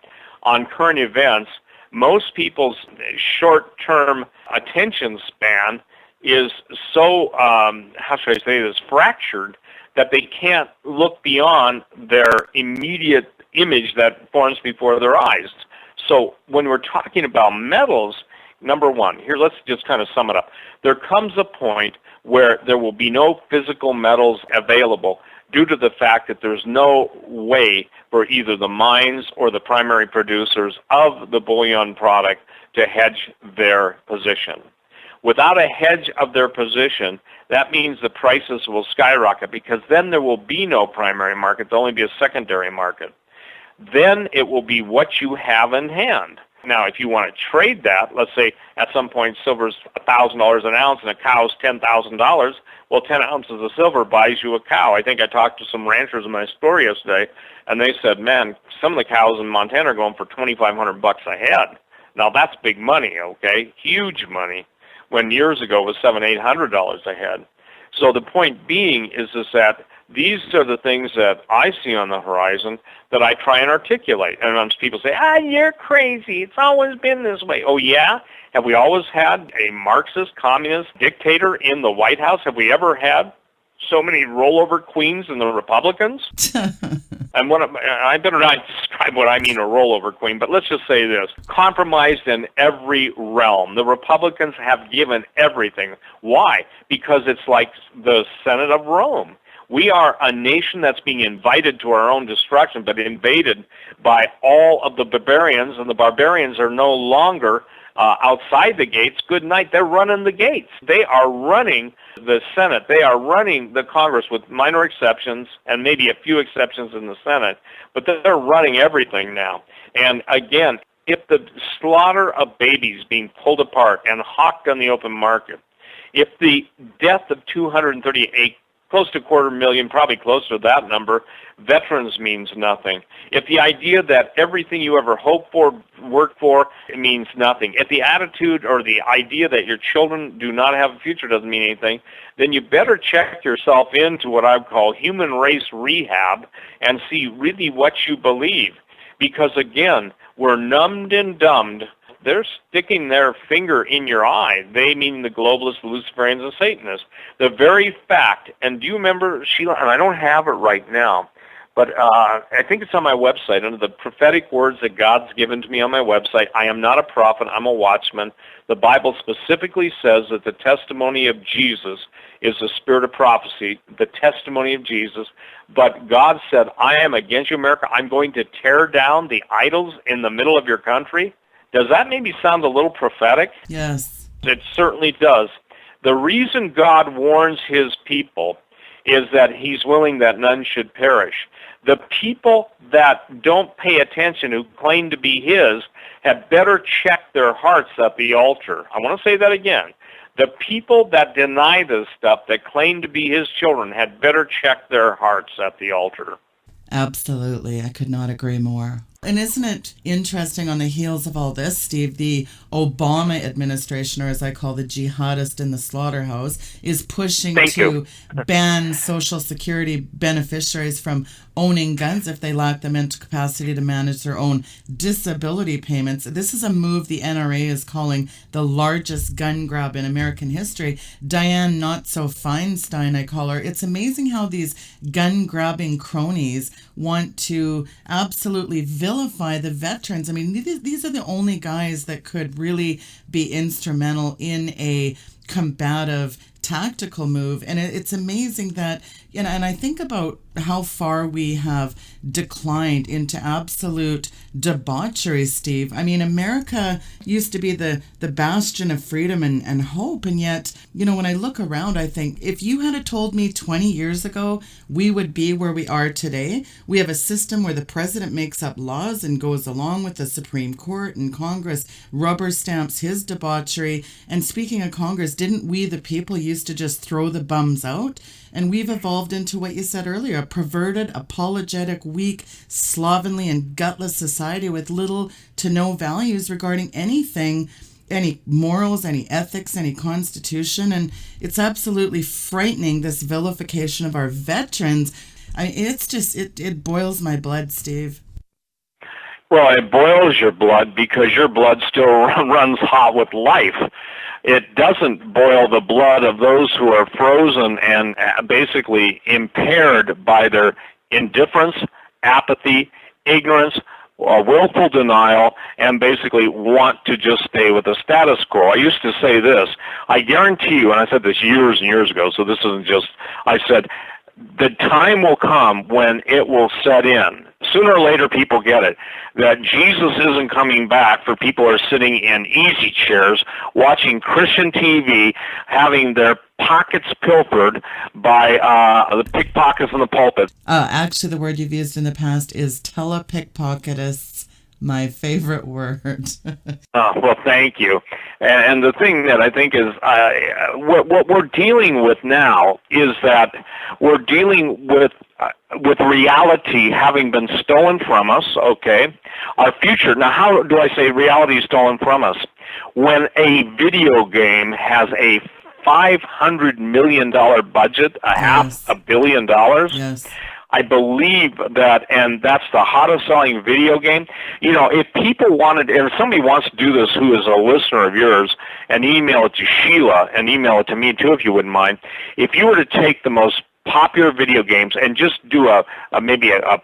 on current events, most people's short-term attention span is so, how should I say this, fractured, that they can't look beyond their immediate image that forms before their eyes. So when we're talking about metals, number one, here let's just kind of sum it up. There comes a point where there will be no physical metals available due to the fact that there's no way for either the mines or the primary producers of the bullion product to hedge their position. without a hedge of their position, that means the prices will skyrocket, because then there will be no primary market. There'll only be a secondary market. Then it will be what you have in hand. Now, if you want to trade that, let's say at some point silver's $1,000 an ounce and a cow's $10,000, well, 10 ounces of silver buys you a cow. I think I talked to some ranchers in my store yesterday, and they said, man, some of the cows in Montana are going for $2,500 a head. Now, that's big money, okay? Huge money, when years ago it was $700-800 a head. So the point being is that these are the things that I see on the horizon that I try and articulate. And people say, you're crazy. It's always been this way. Oh, yeah? Have we always had a Marxist, communist dictator in the White House? Have we ever had so many rollover queens in the Republicans? And I better not describe what I mean a rollover queen, but let's just say this. Compromised in every realm. The Republicans have given everything. Why? Because it's like the Senate of Rome. We are a nation that's being invited to our own destruction, but invaded by all of the barbarians, and the barbarians are no longer outside the gates. Good night. They're running the gates. They are running the Senate. They are running the Congress, with minor exceptions and maybe a few exceptions in the Senate, but they're running everything now. And again, if the slaughter of babies being pulled apart and hawked on the open market, if the death of 238, close to 250,000, probably close to that number, veterans means nothing. If the idea that everything you ever hoped for, worked for, it means nothing. If the attitude or the idea that your children do not have a future doesn't mean anything, then you better check yourself into what I call human race rehab and see really what you believe. Because again, we're numbed and dumbed. They're sticking their finger in your eye. They mean the globalists, the Luciferians, and Satanists. The very fact, and do you remember, Sheila, and I don't have it right now, but I think it's on my website, under the prophetic words that God's given to me on my website. I am not a prophet, I'm a watchman. The Bible specifically says that the testimony of Jesus is the spirit of prophecy, the testimony of Jesus. But God said, I am against you, America. I'm going to tear down the idols in the middle of your country. Does that maybe sound a little prophetic? Yes. It certainly does. The reason God warns his people is that he's willing that none should perish. The people that don't pay attention, who claim to be his, had better check their hearts at the altar. I want to say that again. The people that deny this stuff, that claim to be his children, had better check their hearts at the altar. Absolutely. I could not agree more. And isn't it interesting, on the heels of all this, Steve, the Obama administration, or as I call the jihadist in the slaughterhouse, is pushing to ban Social Security beneficiaries from owning guns if they lack the mental capacity to manage their own disability payments. This is a move the NRA is calling the largest gun grab in American history. Diane Not-So-Feinstein, I call her. It's amazing how these gun-grabbing cronies want to absolutely vilify the veterans. I mean, these are the only guys that could really be instrumental in a combative tactical move. And it's amazing that, and I think about how far we have declined into absolute debauchery, Steve. I mean, America used to be the bastion of freedom and hope, and yet, when I look around, I think, if you had told me 20 years ago we would be where we are today, we have a system where the president makes up laws and goes along with the Supreme Court, and Congress rubber stamps his debauchery. And speaking of Congress, didn't we, the people, used to just throw the bums out? And we've evolved into what you said earlier, a perverted, apologetic, weak, slovenly, and gutless society with little to no values regarding anything, any morals, any ethics, any constitution. And it's absolutely frightening, this vilification of our veterans. It's just, it boils my blood, Steve. Well, it boils your blood because your blood still runs hot with life. It doesn't boil the blood of those who are frozen and basically impaired by their indifference, apathy, ignorance, willful denial, and basically want to just stay with the status quo. I used to say this, I guarantee you, and I said this years and years ago, so this isn't just, I said, the time will come when it will set in. Sooner or later, people get it, that Jesus isn't coming back for people who are sitting in easy chairs, watching Christian TV, having their pockets pilfered by the pickpockets in the pulpit. Actually, the word you've used in the past is telepickpocketists. My favorite word. Well, thank you. And the thing that I think is what we're dealing with now is that we're dealing with reality having been stolen from us, okay? Our future. Now, how do I say reality is stolen from us? When a video game has a $500 million budget, $500 million. Yes. I believe that, and that's the hottest selling video game. You know, if people wanted, and if somebody wants to do this who is a listener of yours, and email it to Sheila, and email it to me too if you wouldn't mind, if you were to take the most popular video games and just do maybe a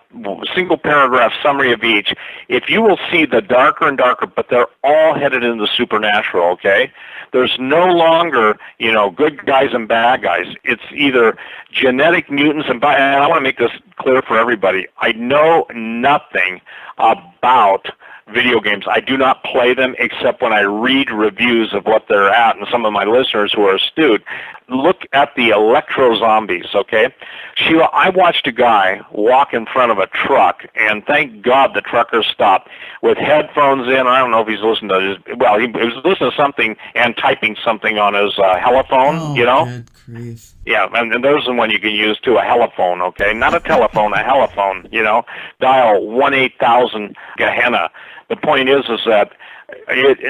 single paragraph summary of each, if you will see the darker and darker, but they're all headed into the supernatural, okay? There's no longer, you know, good guys and bad guys. It's either genetic mutants, and I want to make this clear for everybody. I know nothing about video games. I do not play them except when I read reviews of what they're at, and some of my listeners who are astute look at the electro zombies, okay? Sheila, I watched a guy walk in front of a truck, and thank God the trucker stopped with headphones in. I don't know if he's listening to his, well, he was listening to something and typing something on his heliphone, you know? Good grief. Yeah, and there's the one you can use too, a heliphone, okay? Not a telephone, a heliphone, you know? Dial 1-8000 Gehenna. The point is that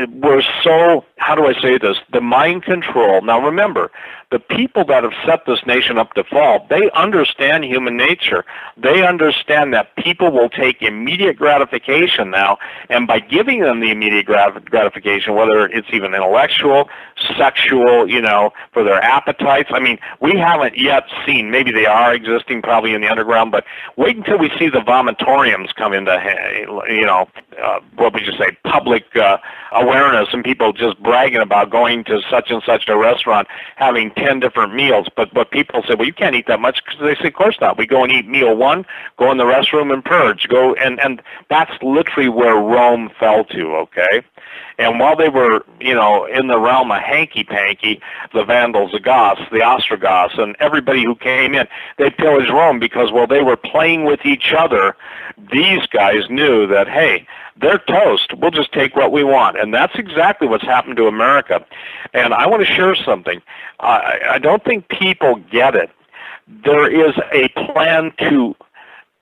we're so, how do I say this, the mind control. Now remember, the people that have set this nation up to fall, they understand human nature. They understand that people will take immediate gratification now, and by giving them the immediate gratification, whether it's even intellectual, sexual, you know, for their appetites. I mean, we haven't yet seen, maybe they are existing probably in the underground, but wait until we see the vomitoriums come into, you know, what would you say, public awareness, and people just bragging about going to such and such a restaurant, having 10 different meals. But people say, well, you can't eat that much, because they say, of course not. We go and eat meal one, go in the restroom and purge. Go, and that's literally where Rome fell to, okay? And while they were, you know, in the realm of hanky-panky, the Vandals, the Goths, the Ostrogoths, and everybody who came in, they pillaged Rome because while they were playing with each other, these guys knew that, hey, they're toast. We'll just take what we want. And that's exactly what's happened to America. And I want to share something. I don't think people get it. There is a plan to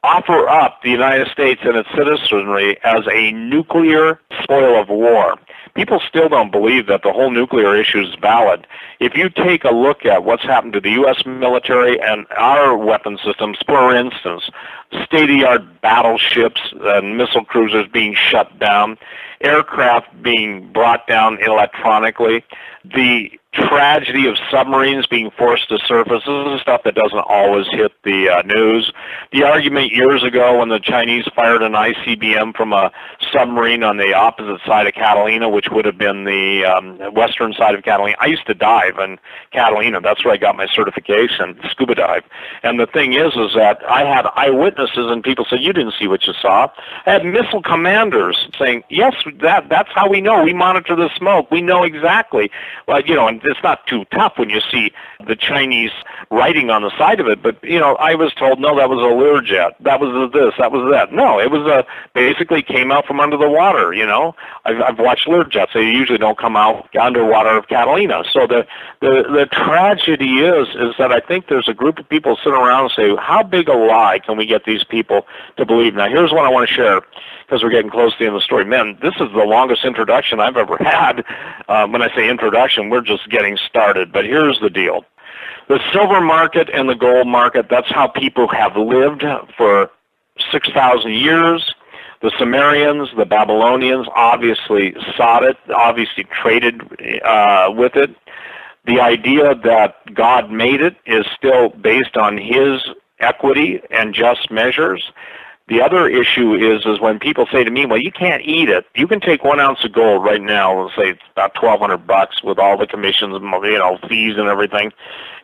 offer up the United States and its citizenry as a nuclear spoil of war. People still don't believe that the whole nuclear issue is valid. If you take a look at what's happened to the U.S. military and our weapon systems, for instance, state-of-the-art battleships and missile cruisers being shut down, aircraft being brought down electronically, the tragedy of submarines being forced to surface. This is stuff that doesn't always hit the news. The argument years ago when the Chinese fired an ICBM from a submarine on the opposite side of Catalina, which would have been the western side of Catalina. I used to dive in Catalina. That's where I got my certification, scuba dive. And the thing is that I had eyewitnesses, and people said, you didn't see what you saw. I had missile commanders saying, yes, that's how we know. We monitor the smoke. We know exactly. Well, you know, and it's not too tough when you see the Chinese writing on the side of it, but, you know, I was told, no, that was a Learjet, that was this, that was that. No, it was basically came out from under the water, you know. I've watched Learjets. They usually don't come out underwater of Catalina. So the tragedy is that I think there's a group of people sitting around and say, how big a lie can we get these people to believe? Now, here's what I want to share, because we're getting close to the end of the story. Man, this is the longest introduction I've ever had. When I say introduction, we're just getting started. But here's the deal. The silver market and the gold market, that's how people have lived for 6,000 years. The Sumerians, the Babylonians obviously sought it, obviously traded with it. The idea that God made it is still based on his equity and just measures. The other issue is when people say to me, well, you can't eat it. You can take 1 ounce of gold right now, let's say it's about $1,200 with all the commissions, you know, fees and everything,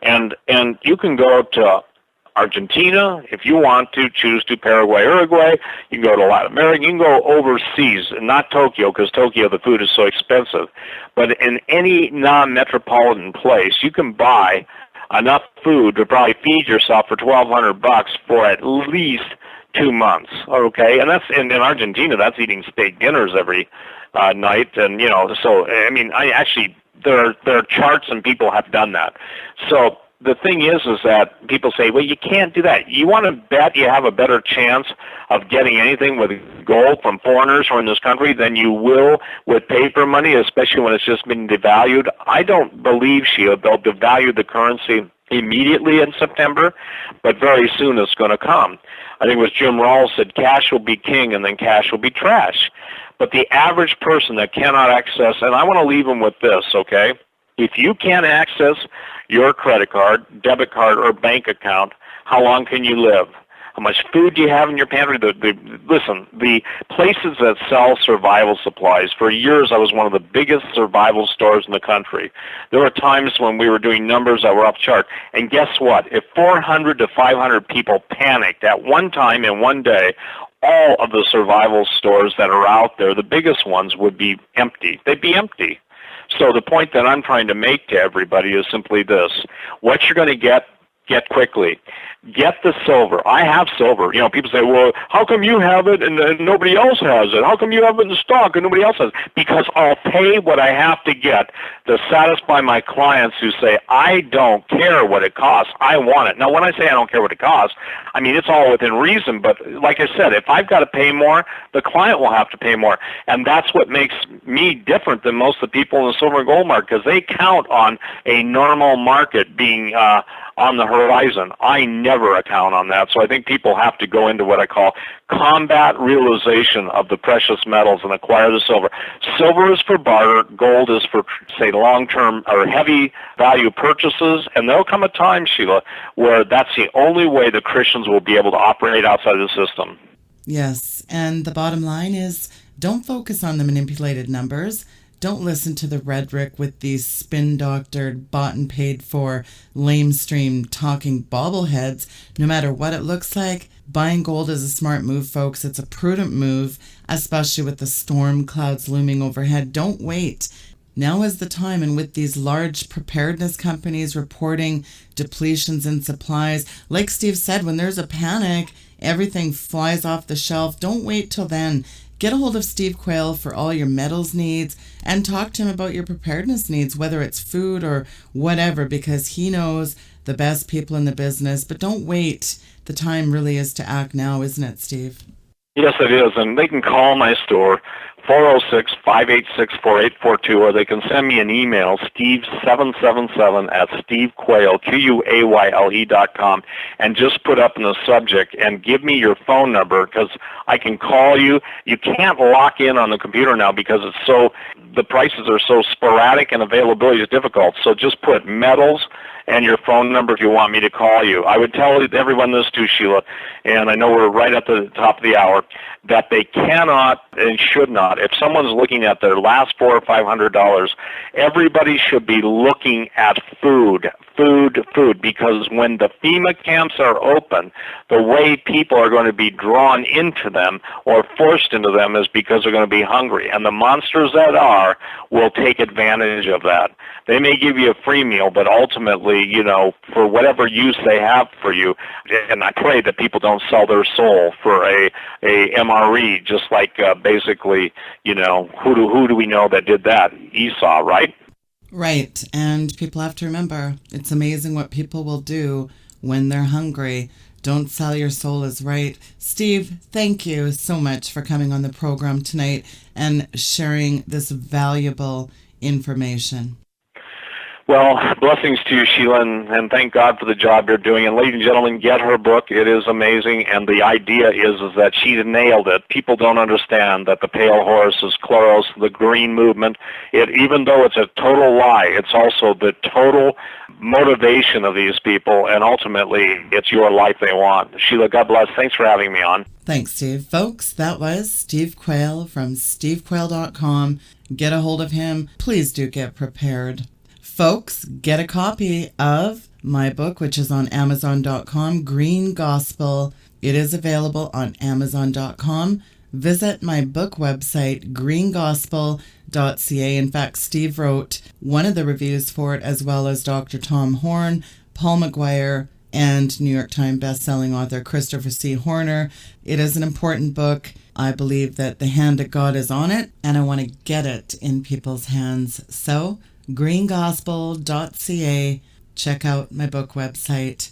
and you can go to Argentina, if you want to choose to Paraguay, Uruguay. You can go to Latin America. You can go overseas, not Tokyo, because Tokyo, the food is so expensive. But in any non-metropolitan place, you can buy enough food to probably feed yourself for $1,200 for at least 2 months. Okay, and that's in Argentina. That's eating steak dinners every night, and so I mean, there are charts and people have done that. So the thing is that people say, well, you can't do that. You want to bet you have a better chance of getting anything with gold from foreigners or in this country than you will with paper money, especially when it's just been devalued. I don't believe, Sheila, they'll devalue the currency immediately in September, but very soon it's going to come. I think it was Jim Rawls said, cash will be king and then cash will be trash. But the average person that cannot access, and I want to leave them with this, okay? If you can't access your credit card, debit card, or bank account, how long can you live? How much food do you have in your pantry? Listen, the places that sell survival supplies, for years I was one of the biggest survival stores in the country. There were times when we were doing numbers that were off chart. And guess what? If 400 to 500 people panicked at one time in one day, all of the survival stores that are out there, the biggest ones, would be empty. They'd be empty. So the point that I'm trying to make to everybody is simply this. What you're going to get quickly. Get the silver. I have silver. People say, well, how come you have it and nobody else has it? How come you have it in stock and nobody else has it? Because I'll pay what I have to get to satisfy my clients who say, I don't care what it costs. I want it. Now, when I say I don't care what it costs, I mean, it's all within reason. But like I said, if I've got to pay more, the client will have to pay more. And that's what makes me different than most of the people in the silver and gold market, because they count on a normal market being on the horizon. I never account on that. So I think people have to go into what I call combat realization of the precious metals and acquire the silver. Silver is for barter. Gold is for, say, long-term or heavy value purchases. And there'll come a time, Sheila, where that's the only way the Christians will be able to operate outside of the system. Yes. And the bottom line is, don't focus on the manipulated numbers. Don't listen to the rhetoric with these spin-doctored, bought and paid for, lamestream talking bobbleheads. No matter what it looks like, buying gold is a smart move, folks. It's a prudent move, especially with the storm clouds looming overhead. Don't wait. Now is the time, and with these large preparedness companies reporting depletions in supplies, like Steve said, when there's a panic, everything flies off the shelf. Don't wait till then. Get a hold of Steve Quayle for all your metals needs and talk to him about your preparedness needs, whether it's food or whatever, because he knows the best people in the business. But don't wait. The time really is to act now, isn't it, Steve? Yes, it is. And they can call my store, 406-586-4842, or they can send me an email, steve777@stevequayle, QUAYLE.com, and just put up in the subject and give me your phone number, because I can call you. You can't lock in on the computer now because the prices are so sporadic and availability is difficult. So just put metals and your phone number if you want me to call you. I would tell everyone this too, Sheila, and I know we're right at the top of the hour, that they cannot and should not. If someone's looking at their last $400 or $500, everybody should be looking at food, because when the FEMA camps are open, the way people are going to be drawn into them or forced into them is because they're going to be hungry. And the monsters that are will take advantage of that. They may give you a free meal, but ultimately, for whatever use they have for you, and I pray that people don't sell their soul for a MRE, just like basically, who do we know that did that? Esau, right? Right. And people have to remember, it's amazing what people will do when they're hungry. Don't sell your soul is right. Steve, thank you so much for coming on the program tonight and sharing this valuable information. Well, blessings to you, Sheila, and thank God for the job you're doing. And ladies and gentlemen, get her book. It is amazing. And the idea is that she nailed it. People don't understand that the pale horse is Chloros, the green movement. Even though it's a total lie, it's also the total motivation of these people. And ultimately, it's your life they want. Sheila, God bless. Thanks for having me on. Thanks, Steve. Folks, that was Steve Quayle from stevequayle.com. Get a hold of him. Please do get prepared. Folks, get a copy of my book, which is on Amazon.com, Green Gospel. It is available on Amazon.com. Visit my book website, greengospel.ca. In fact, Steve wrote one of the reviews for it, as well as Dr. Tom Horn, Paul McGuire, and New York Times bestselling author Christopher C. Horner. It is an important book. I believe that the hand of God is on it, and I want to get it in people's hands. So, greengospel.ca. Check out my book website.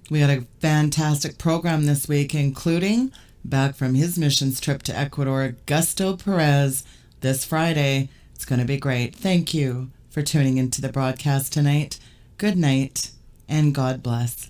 We had a fantastic program this week, including back from his missions trip to Ecuador, Gusto Perez, this Friday. It's going to be great. Thank you for tuning into the broadcast tonight. Good night, and God bless.